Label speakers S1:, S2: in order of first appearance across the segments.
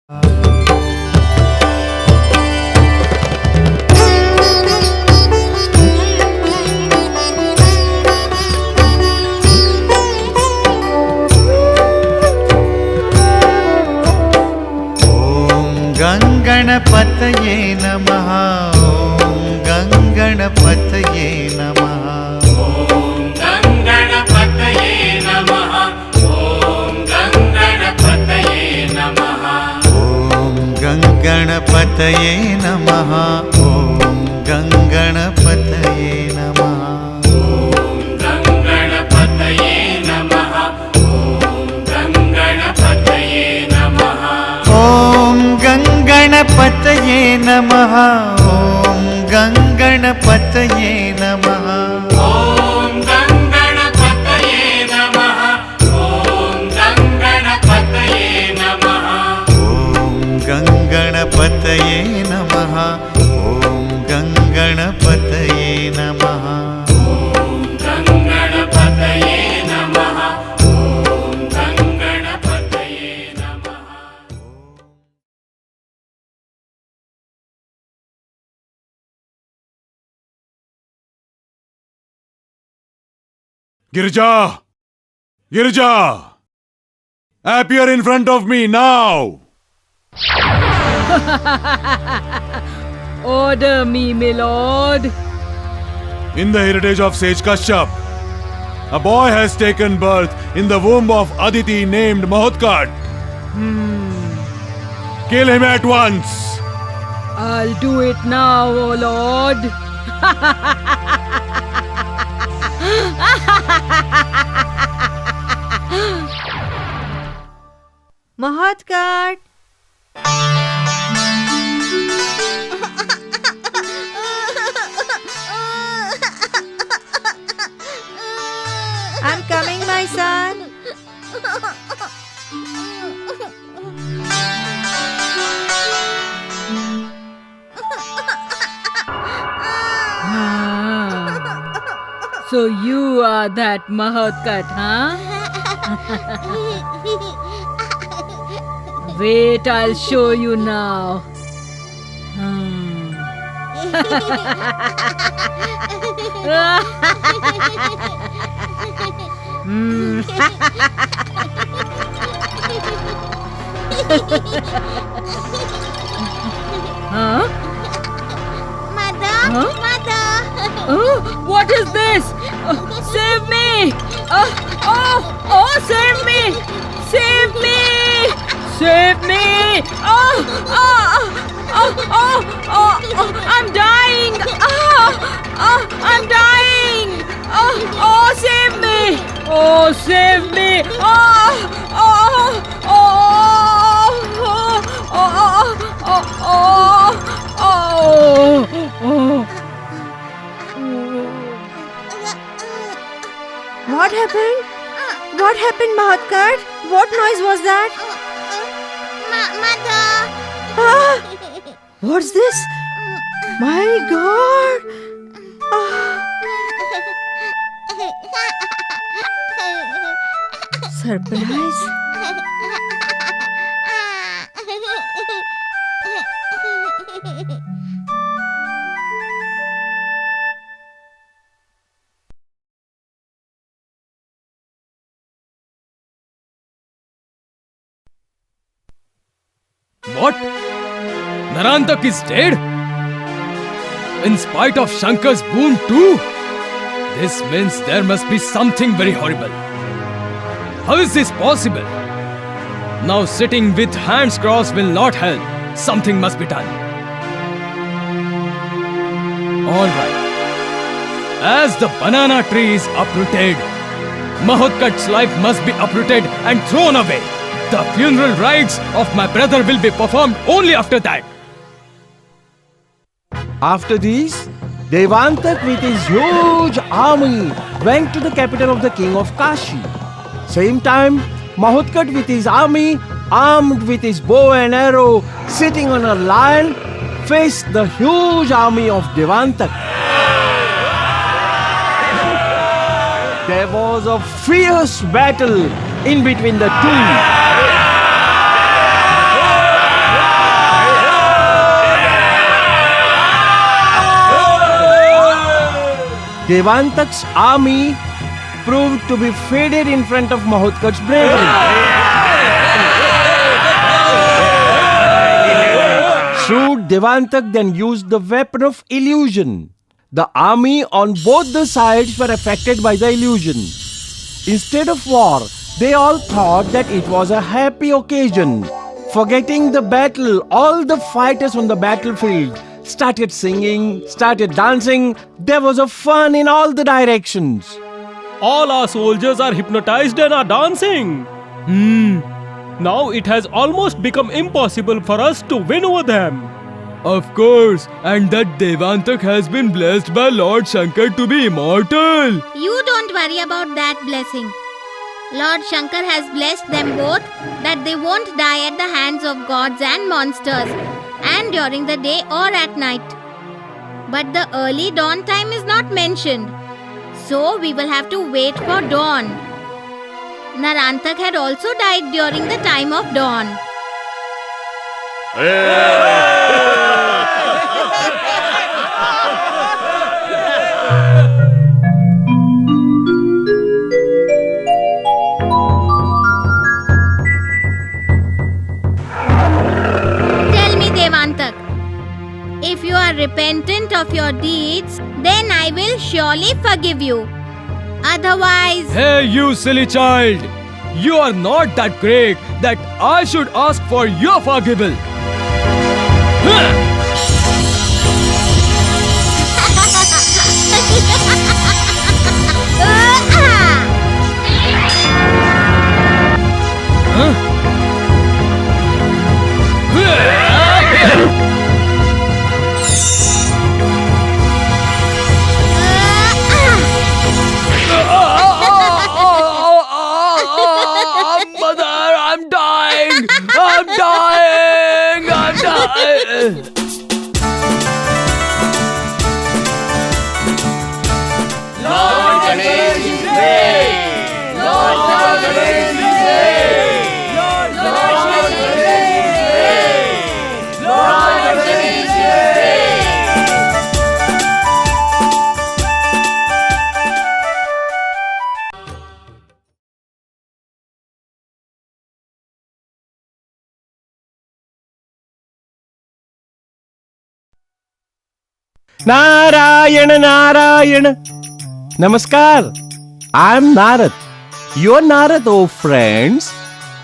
S1: गणपतये नमः। ॐ गणपतये नमः।
S2: ॐ गणपतये नमः। ॐ गणपतये नमः।
S1: ॐ गणपतये नमः। ॐ गणपतये नमः।
S2: ॐ गणपतये नमः। ॐ गणपतये नमः।
S1: ॐ गणपतये नमः। ॐ गणपतये नमः।
S2: ॐ गणपतये नमः। ॐ गणपतये नमः।
S1: ॐ गणपतये नमः। ॐ गणपतये नमः।
S2: ॐ गणपतये नमः। ॐ गणपतये नमः।
S3: Girija! Girija! Appear in front of me now!
S4: Order me, my lord.
S3: In the heritage of Sage Kashyap, a boy has taken birth in the womb of Aditi named Mahotkar. Kill him at once!
S4: I'll do it now, O lord.
S5: Mahotkar! I'm coming, my son.
S4: So you are that Mahotkar, huh? Wait, I'll show you now. Huh?
S5: Mother!
S4: Huh?
S5: Mother!
S4: What is this? Save me! Save me! Save me! Save me! I'm dying! I'm dying! Save me! Save me!
S5: What happened? What happened, Mahotkar? What noise was that?
S6: Mother!
S5: What's this? My God! Surprise!
S7: What? Narantak is dead? In spite of Shankar's boon too? This means there must be something very horrible. How is this possible? Now sitting with hands crossed will not help. Something must be done. Alright. As the banana tree is uprooted, Mahotkar's life must be uprooted and thrown away. The funeral rites of my brother will be performed only after that.
S8: After this, Devantak with his huge army went to the capital of the king of Kashi. Same time, Mahotkar with his army, armed with his bow and arrow, sitting on a lion, faced the huge army of Devantak. There was a fierce battle in between the two. Devantak's army proved to be faded in front of Mahotkar's bravery. Shrewd Devantak then used the weapon of illusion. The army on both the sides were affected by the illusion. Instead of war, they all thought that it was a happy occasion. Forgetting the battle, all the fighters on the battlefield started singing, started dancing. There was a fun in all the directions.
S9: All our soldiers are hypnotized and are dancing. Now it has almost become impossible for us to win over them.
S7: Of course, and that Devantak has been blessed by Lord Shankar to be immortal.
S6: You don't worry about that blessing. Lord Shankar has blessed them both that they won't die at the hands of gods and monsters, and during the day or at night. But the early dawn time is not mentioned, so we will have to wait for dawn. Narantak had also died during the time of dawn. Tell me, Devantak, if you are repentant of your deeds, then I will surely forgive you. Otherwise,
S7: Hey, you silly child! You are not that great that I should ask for your forgival. Mother, I'm dying! I'm dying! I'm dying!
S8: Narayana Narayana. Namaskar. I'm Narad. Your Narad, oh friends.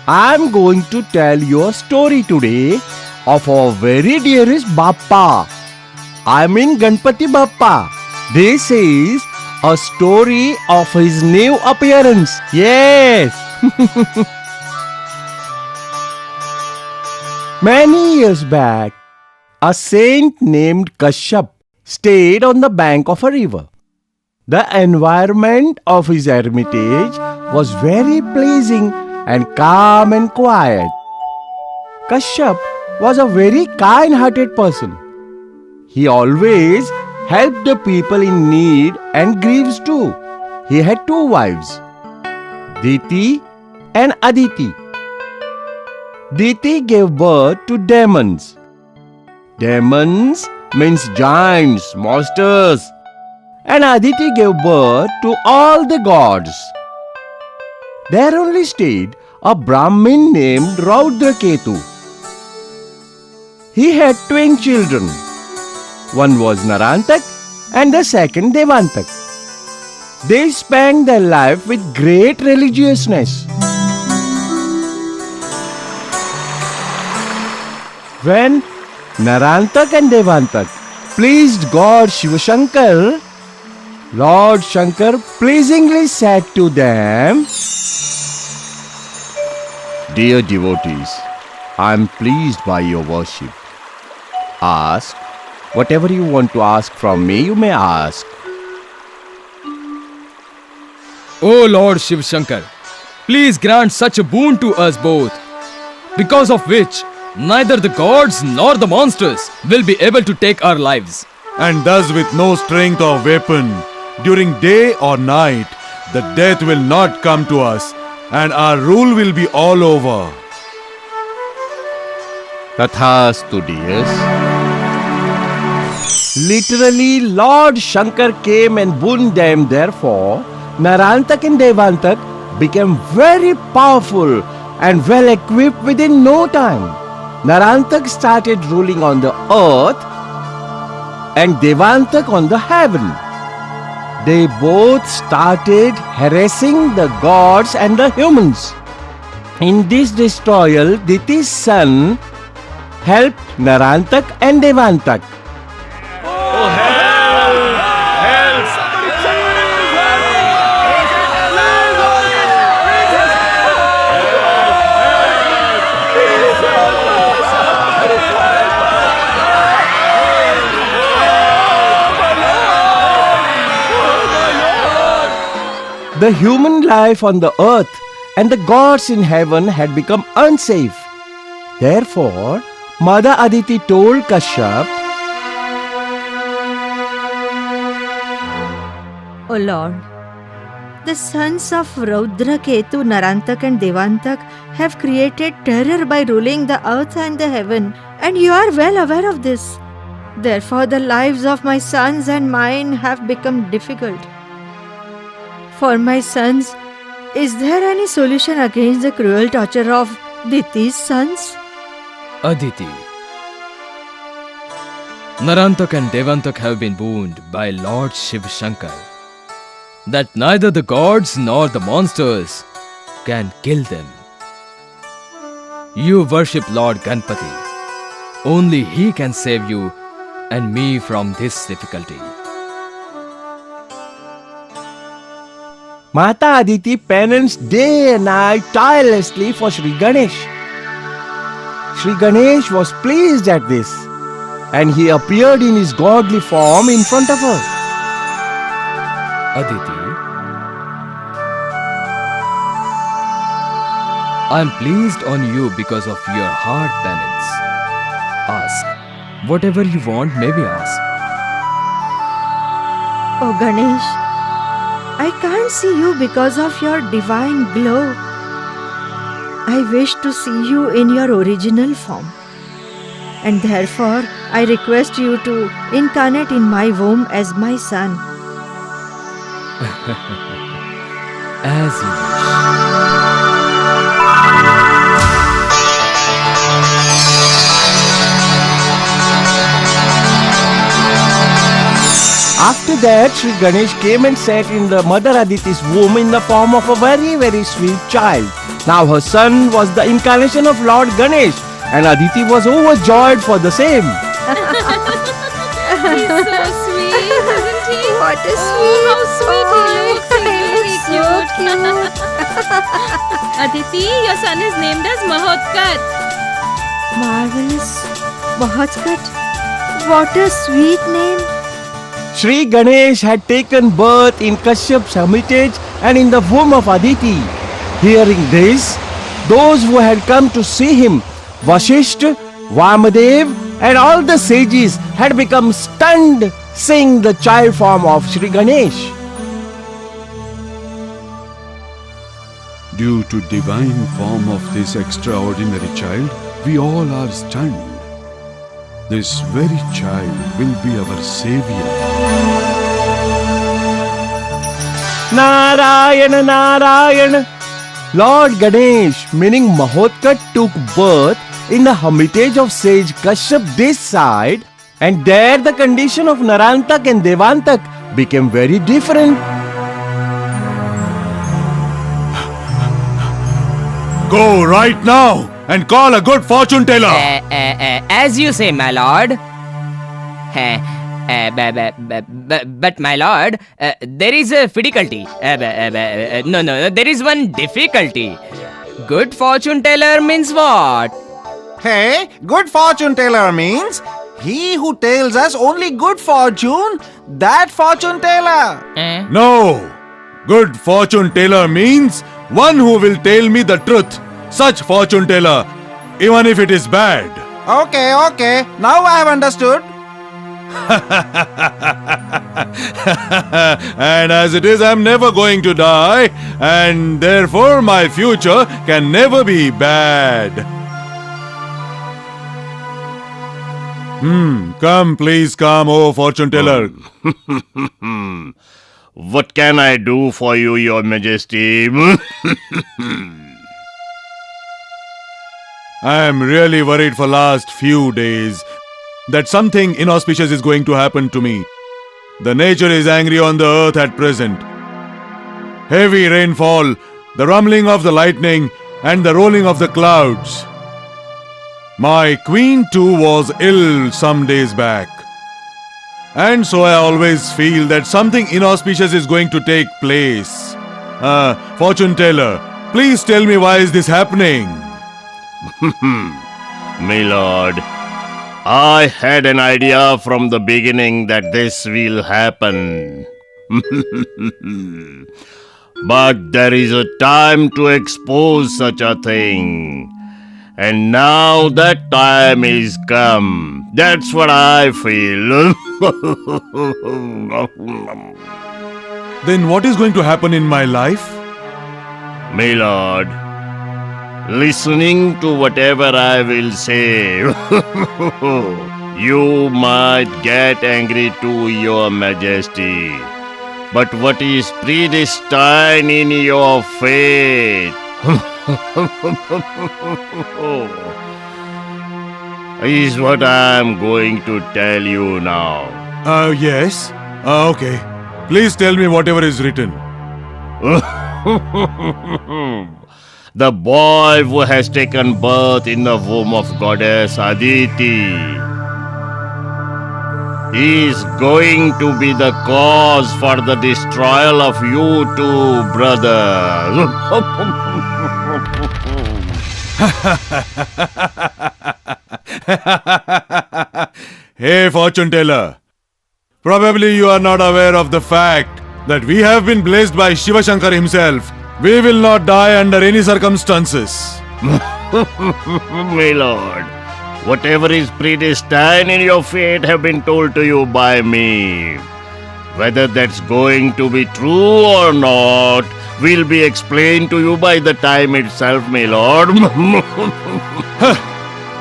S8: I'm going to tell you a story today of our very dearest Bappa. I mean Ganpati Bappa. This is a story of his new appearance. Yes. Many years back, a saint named Kashyap stayed on the bank of a river. The environment of his hermitage was very pleasing and calm and quiet. Kashyap was a very kind-hearted person. He always helped the people in need and griefs too. He had two wives, Diti and Aditi. Diti gave birth to demons. Demons means giants, monsters. And Aditi gave birth to all the gods. There only stayed a Brahmin named Raudraketu. He had twin children. One was Narantak and the second Devantak. They spent their life with great religiousness. When Narantak and Devantak pleased God Shiva Shankar, Lord Shankar pleasingly said to them, "Dear devotees, I am pleased by your worship. Ask whatever you want to ask from me, you may ask."
S7: Oh Lord Shiv Shankar, please grant such a boon to us both, because of which neither the gods nor the monsters will be able to take our lives.
S3: And thus with no strength or weapon, during day or night, the death will not come to us, and our rule will be all over.
S8: Tathastu, dears. Literally, Lord Shankar came and booned them. Therefore, Narantak and Devantak became very powerful and well equipped within no time. Narantak started ruling on the earth and Devantak on the heaven. They both started harassing the gods and the humans. In this destroyal, Diti's son helped Narantak and Devantak. The human life on the earth and the gods in heaven had become unsafe. Therefore, Mother Aditi told Kashyap,
S5: O Lord, the sons of Raudra, Ketu, Narantak and Devantak have created terror by ruling the earth and the heaven, and you are well aware of this. Therefore, the lives of my sons and mine have become difficult. For my sons, is there any solution against the cruel torture of Diti's sons?
S7: Aditi, Narantak and Devantak have been booned by Lord Shiv Shankar that neither the gods nor the monsters can kill them. You worship Lord Ganpati. Only he can save you and me from this difficulty.
S8: Mata Aditi penance day and night tirelessly for Sri Ganesh. Sri Ganesh was pleased at this, and he appeared in his godly form in front of her.
S7: Aditi, I am pleased on you because of your hard penance. Ask. Whatever you want may be asked.
S5: Oh Ganesh, I can't see you because of your divine glow. I wish to see you in your original form. And therefore, I request you to incarnate in my womb as my son.
S7: As you wish.
S8: After that, Sri Ganesh came and sat in the Mother Aditi's womb in the form of a very, very sweet child. Now her son was the incarnation of Lord Ganesh, and Aditi was overjoyed for the same.
S4: He's so sweet, isn't he?
S5: What a sweet,
S4: how sweet he looks. He's
S5: so
S4: very
S5: cute.
S4: Aditi, your son is named as Mahotkar.
S5: Marvelous. Mahotkar. What a sweet name.
S8: Sri Ganesh had taken birth in Kashyap's hermitage and in the womb of Aditi. Hearing this, those who had come to see him, Vasishtha, Vamadev, and all the sages had become stunned seeing the child form of Sri Ganesh.
S3: Due to divine form of this extraordinary child, we all are stunned. This very child will be our savior.
S8: Narayana, Narayana. Lord Ganesh, meaning Mahotkar, took birth in the hermitage of sage Kashyap this side, and there the condition of Narantak and Devantak became very different.
S3: Go right now and call a good fortune teller.
S10: As you say, my lord. But my lord, there is a difficulty. No, there is one difficulty. Good fortune teller means what?
S11: Hey, good fortune teller means he who tells us only good fortune, that fortune teller.
S3: No. Good fortune teller means one who will tell me the truth. Such fortune teller, even if it is bad.
S11: Okay. Now I have understood.
S3: And as it is, I am never going to die, and therefore my future can never be bad. Come, please come, oh fortune teller.
S12: What can I do for you, Your Majesty?
S3: I am really worried for last few days that something inauspicious is going to happen to me. The nature is angry on the earth at present. Heavy rainfall, the rumbling of the lightning, and the rolling of the clouds. My queen too was ill some days back. And so I always feel that something inauspicious is going to take place. Fortune teller, please tell me why is this happening?
S12: My lord, I had an idea from the beginning that this will happen. But there is a time to expose such a thing. And now that time is come. That's what I feel.
S3: Then what is going to happen in my life?
S12: My lord, listening to whatever I will say, you might get angry to Your Majesty. But what is predestined in your fate is what I am going to tell you now.
S3: Yes. Okay. Please tell me whatever is written.
S12: The boy who has taken birth in the womb of goddess Aditi is going to be the cause for the destroyal of you two brothers.
S3: Hey, fortune teller. Probably you are not aware of the fact that we have been blessed by Shiva Shankar himself. We will not die under any circumstances.
S12: My lord, whatever is predestined in your fate have been told to you by me. Whether that's going to be true or not will be explained to you by the time itself, my lord.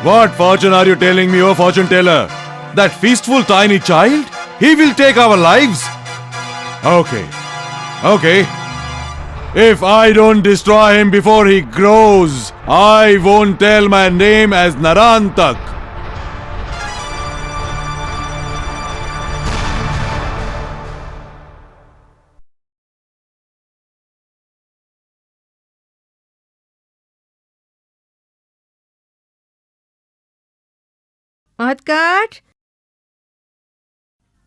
S3: What fortune are you telling me, oh fortune teller? That feastful tiny child? He will take our lives? Okay. If I don't destroy him before he grows, I won't tell my name as Narantak.
S5: Mahatkat?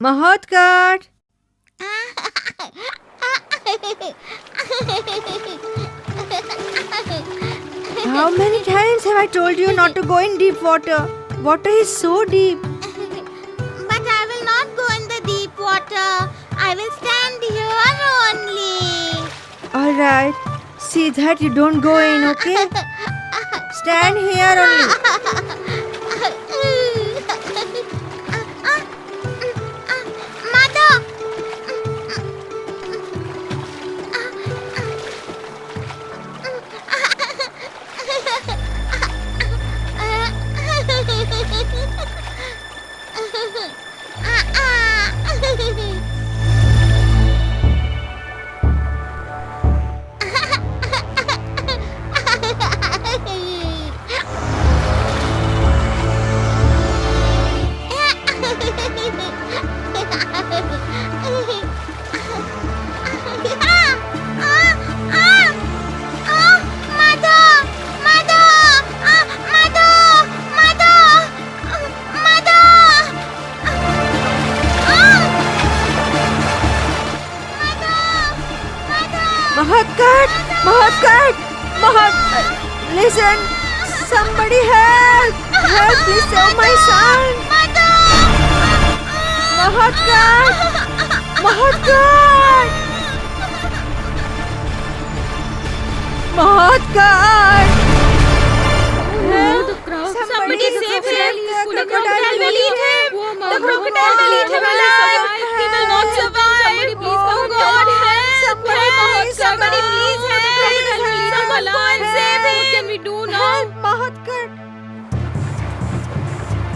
S5: Mahatkat? How many times have I told you not to go in deep water? Water is so deep.
S6: But I will not go in the deep water. I will stand here only.
S5: Alright. See that you don't go in, okay? Stand here only.
S6: Mother!
S5: Mahatkat! Listen! Somebody help! Help! Please save my son! Mahatkat! Mahatkat! Mahatkat!
S6: Somebody save him!
S5: The crocodile will eat him!
S6: The crocodile will eat him alive! He will not survive! Somebody please, oh God, help! Somebody please help! Someone go and save him! What can we do now?
S5: Help, Mahatkat!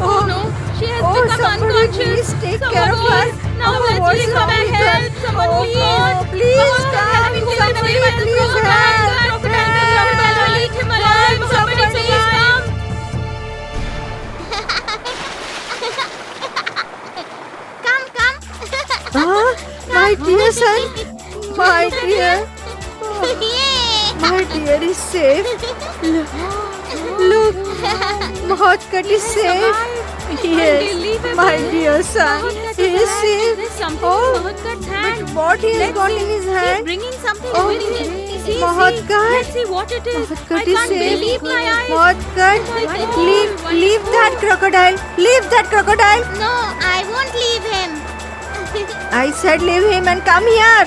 S6: Oh no!
S4: She has
S5: Oh,
S4: become
S5: somebody
S4: unconscious.
S5: please take
S4: Someone
S5: care of her.
S4: please. Now
S5: Oh,
S4: let's
S5: what's
S4: please
S5: wrong
S4: come and
S5: with her?
S4: help. Someone
S5: Oh,
S4: please.
S5: God, please
S4: Oh,
S5: come.
S4: has been taken away by the
S5: Somebody please
S4: crocodile.
S5: help.
S4: Crocodile, the crocodile will eat him alive. Somebody please come.
S5: Ah, my dear son. My dear. My dear is safe. Look, Mahotkat is safe. Yes, my dear son, he is safe. Oh, but what he has got in his hand?
S6: Bringing something
S5: Oh,
S6: with him.
S5: Mahotkat.
S4: Let's see what it is.
S5: Mahotkat
S4: I
S5: is
S4: can't
S5: safe.
S4: believe my eyes.
S5: Mahotkat,
S4: Oh my God.
S5: leave that crocodile. Leave that crocodile.
S6: No, I won't leave him.
S5: I said leave him and come here.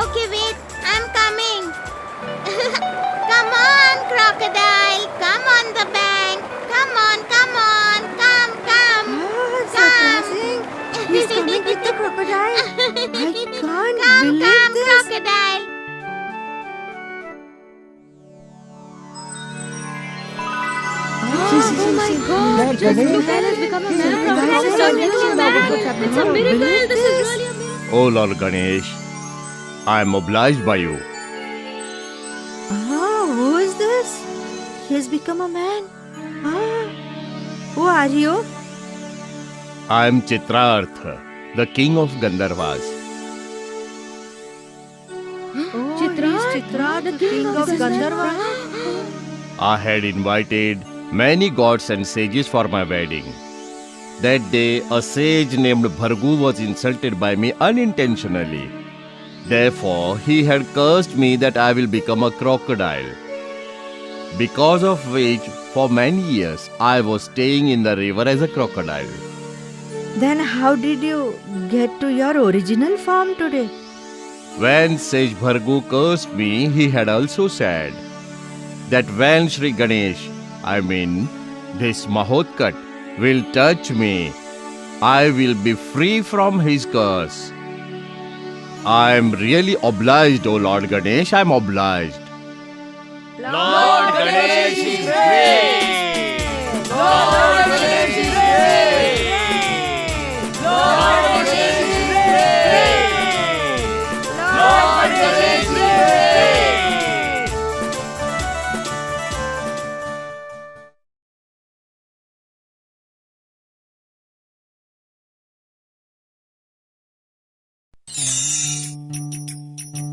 S6: Okay, wait. I'm coming. Come on, crocodile. Come on the bank. Come on, come on. Come, come.
S5: Surprising. He's coming with the crocodile. I can't believe this.
S6: Crocodile.
S4: Oh my God! This crocodile has become a man. Crocodile is turning into a man. It's a miracle. This is really a miracle.
S12: Oh Lord Ganesh, I am obliged by you.
S5: Ah, who is this? He has become a man. Ah, who are you?
S12: I am Chitraartha, the king of Gandharvas.
S5: Oh, Chitra, the king of Gandharva.
S12: I had invited many gods and sages for my wedding. That day, a sage named Bhargu was insulted by me unintentionally. Therefore, he had cursed me that I will become a crocodile. Because of which, for many years, I was staying in the river as a crocodile.
S5: Then how did you get to your original form today?
S12: When Sage Bhargu cursed me, he had also said that when Sri Ganesh, this Mahotkat, will touch me, I will be free from his curse. I am really obliged, O Lord Ganesh, I am obliged.
S2: Lord Ganesh is great. Lord Ganesh is great. Lord Ganesh is great. Lord Ganesh is great.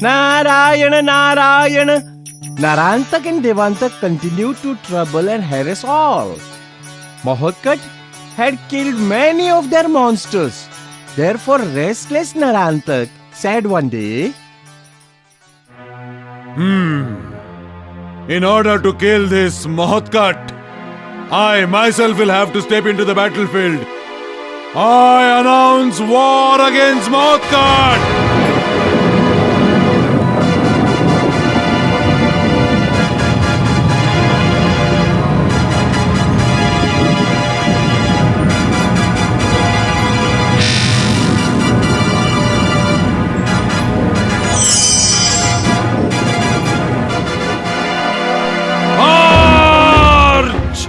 S8: Narayana, Narayana. Narantak and Devantak continued to trouble and harass all. Mahotkat had killed many of their monsters. Therefore, restless Narantak said one day,
S3: In order to kill this Mahotkat, I myself will have to step into the battlefield. I announce war against Mahotkat! March!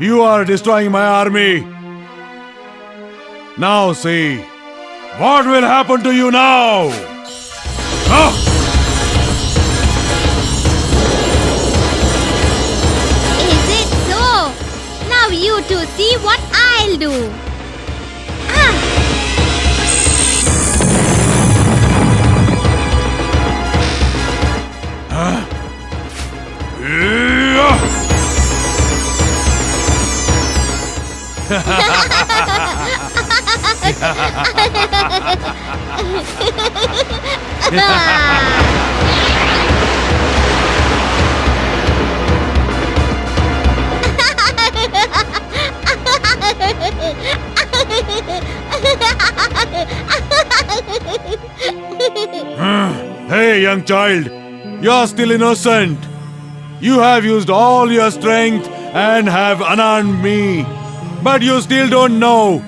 S3: You are destroying my army. Now see, what will happen to you now?
S6: Is it so? Now you two see what I'll do.
S3: Hey, young child, you're still innocent. You have used all your strength and have unarmed me. But you still don't know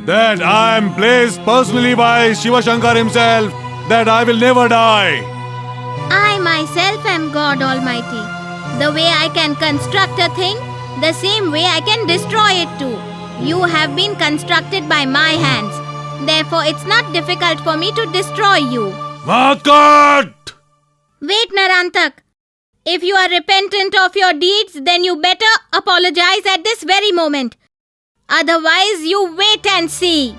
S3: that I am blessed personally by Shiva Shankar himself, that I will never die.
S6: I myself am God Almighty. The way I can construct a thing, the same way I can destroy it too. You have been constructed by my hands. Therefore, it's not difficult for me to destroy you.
S3: Mahotkat!
S6: Wait, Narantak. If you are repentant of your deeds, then you better apologize at this very moment. Otherwise, you wait and see.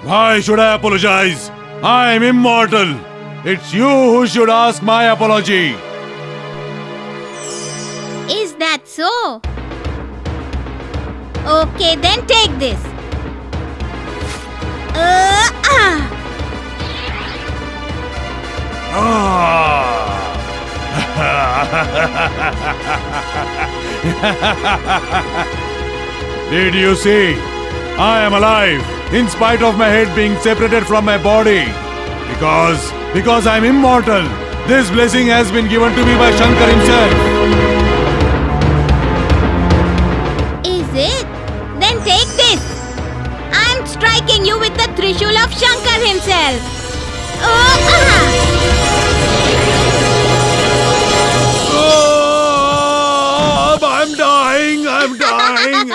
S3: Why should I apologize? I am immortal. It's you who should ask my apology.
S6: Is that so? Okay, then take this.
S3: Did you see? I am alive in spite of my head being separated from my body. Because I am immortal. This blessing has been given to me by Shankar himself.
S6: Is it? Then take this. I am striking you with the Trishul of Shankar himself.
S3: I'm dying. I'm dying.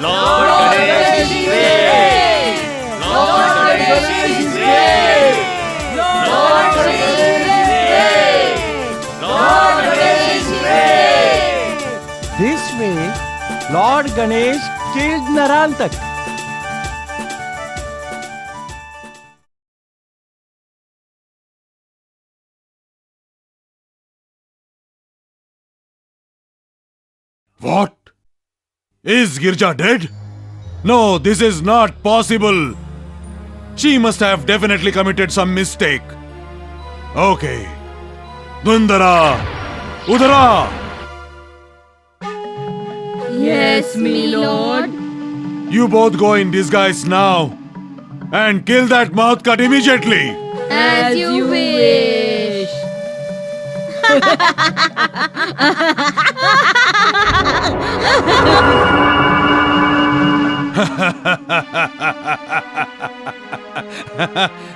S2: Lord Ganesh is great! Lord Ganesh is great! Lord Ganesh is great! Lord Ganesh is great!
S8: This way, Lord Ganesh killed Narantak.
S3: What? Is Girja dead? No, this is not possible. She must have definitely committed some mistake. Okay. Dundara! Udara!
S4: Yes, me lord.
S3: You both go in disguise now and kill that Mahotkat immediately.
S4: As you wish.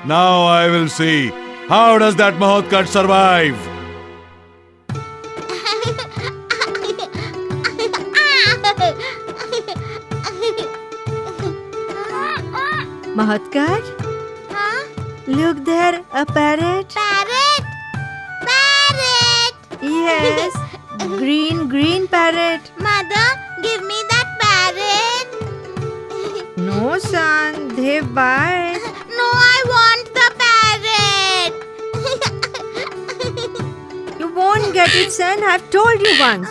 S3: Now I will see. How does that Mahotkat survive?
S5: Mahotkat? Look there, a parrot.
S6: Parrot? Parrot!
S5: Yes, green parrot.
S6: Mother, give me that parrot.
S5: No, son, they bite.
S6: No, I want the parrot.
S5: You won't get it, son. I've told you once.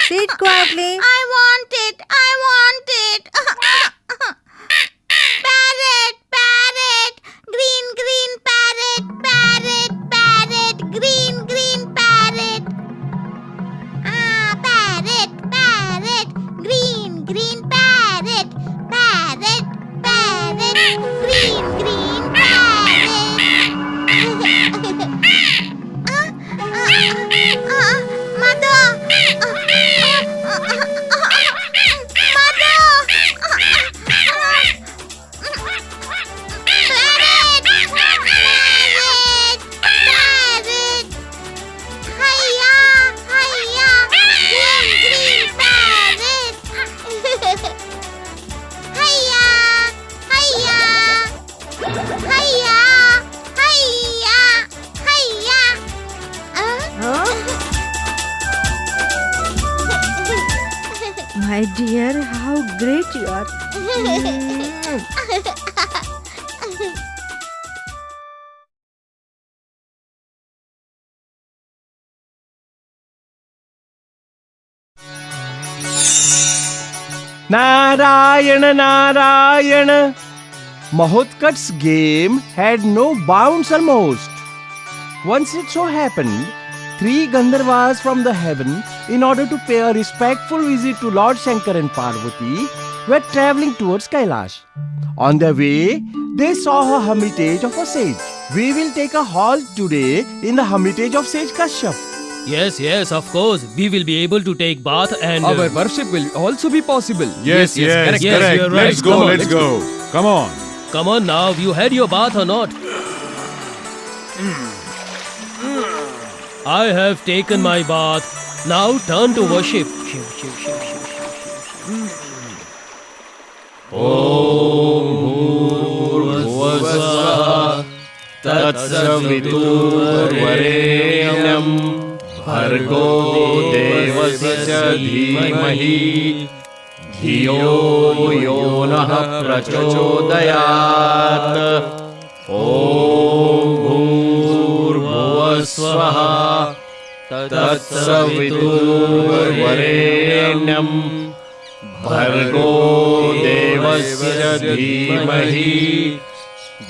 S5: Sit quietly.
S6: I want it. I want it. Parrot, parrot, green parrot, parrot, green parrot. Parrot, green parrot, parrot, green parrot. Mother.
S5: My dear, how great you are.
S8: Narayana, Narayana. Mahotkat's game had no bounds almost. Once it so happened, 3 Gandharvas from the heaven, in order to pay a respectful visit to Lord Shankar and Parvati, were travelling towards Kailash. On their way, they saw a hermitage of a sage. We will take a halt today in the hermitage of Sage Kashyap.
S9: Yes, of course. We will be able to take bath and...
S7: Our worship will also be possible.
S3: Yes, correct.
S9: you're right.
S3: Let's go, let's go. Come on.
S9: Come on now, you had your bath or not? I have taken my bath. Now turn to worship.
S12: तत्सवितुर्वरेण्यं भर्गो देवस्य धीमहि धियो यो नः प्रचोदयात् ॐ भूर्भुवस्वः तत्सवितुर्वरेण्यं भर्गो देवस्य धीमहि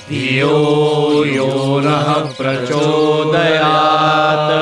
S12: धियो यो नः प्रचोदयात्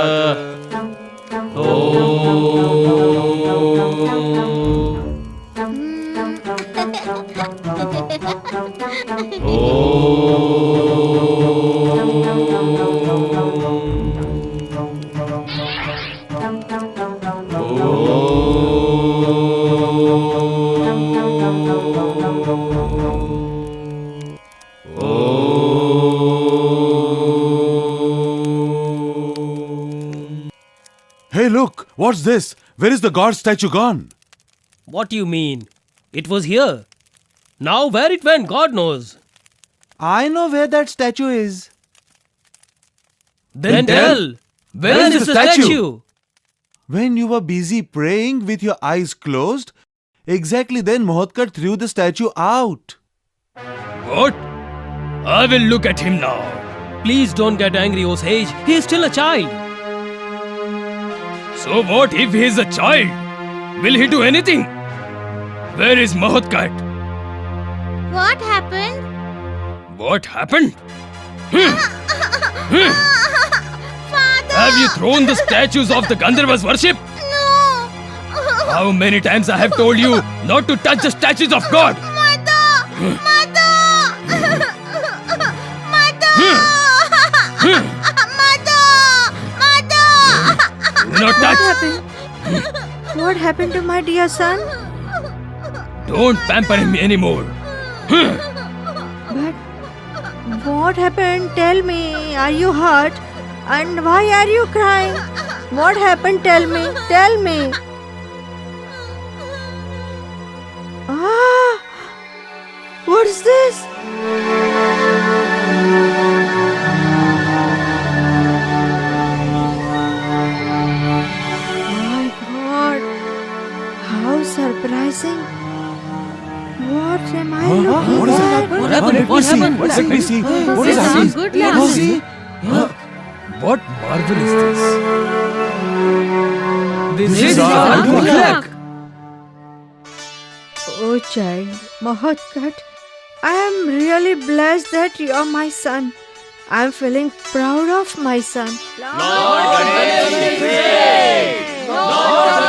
S3: Hey, look, what's this? Where is the god statue gone?
S9: What do you mean? It was here. Now where it went, God knows.
S11: I know where that statue is.
S9: Then tell. Where is the statue?
S11: When you were busy praying with your eyes closed, exactly then Mahotkat threw the statue out.
S9: What? I will look at him now. Please don't get angry, O sage. He is still a child. So what if he is a child? Will he do anything? Where is Mahotkat?
S6: What happened?
S9: What happened?
S6: Father!
S9: Have you thrown the statues of the Gandharvas worship?
S6: No!
S9: How many times I have told you not to touch the statues of God?
S6: Mother!
S9: Do not touch!
S5: What happened to my dear son?
S9: Don't pamper him anymore.
S5: But what happened? Tell me. Are you hurt? And why are you crying? What happened? Tell me. Tell me. What's this? My God. How surprising. What am I looking
S3: What is
S5: at?
S3: it? What happened? Let me see. What is happening?
S4: Good
S3: Let me see.
S7: What marvel is this? This
S3: is our good luck.
S5: Oh child, Mahotkat, I am really blessed that you are my son. I am feeling proud of my son.
S12: Lord Ganesh is great! Lord